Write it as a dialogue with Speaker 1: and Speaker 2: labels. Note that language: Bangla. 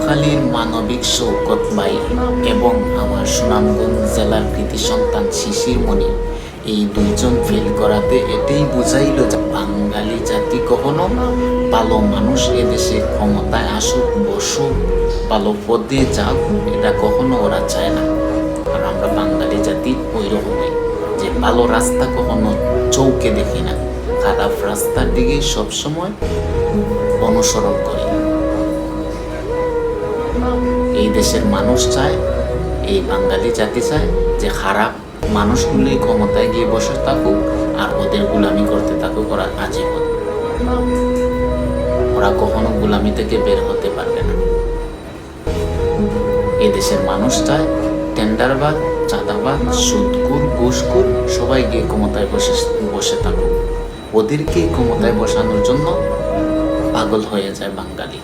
Speaker 1: নোয়াখালীর মানবিক শৌকত ভাই এবং আমার সুনামগঞ্জ জেলার কৃতি সন্তান শিশির মণি এই দুইজন ফেল করাতে এটাই বুঝাইল যে বাঙালি জাতি কখনো ভালো মানুষ এদেশে ক্ষমতায় আসুক বসুক ভালো পদে যাক এটা কখনো ওরা চায় না। আর আমরা বাঙালি জাতি ওই রকমই যে ভালো রাস্তা কখনো চৌকে দেখি না, খারাপ রাস্তার দিকে সবসময় অনুসরণ করি। এই দেশের মানুষ চায়, এই বাঙালি জাতি চায় যে খারাপ মানুষগুলি ক্ষমতায় গিয়ে বসে থাকুক আর ওদের গোলামি করতে থাকুক ওরা আজীবন। ওরা কখনো গোলামি থেকে বের হতে পারবে না। এই দেশের মানুষ চায় টেন্ডারবাজ, চাঁদাবাজ, সুদখোর, ঘুষখোর সবাই গিয়ে ক্ষমতায় বসে থাকুক। ওদেরকে ক্ষমতায় বসানোর জন্য পাগল হয়ে যায় বাঙালি।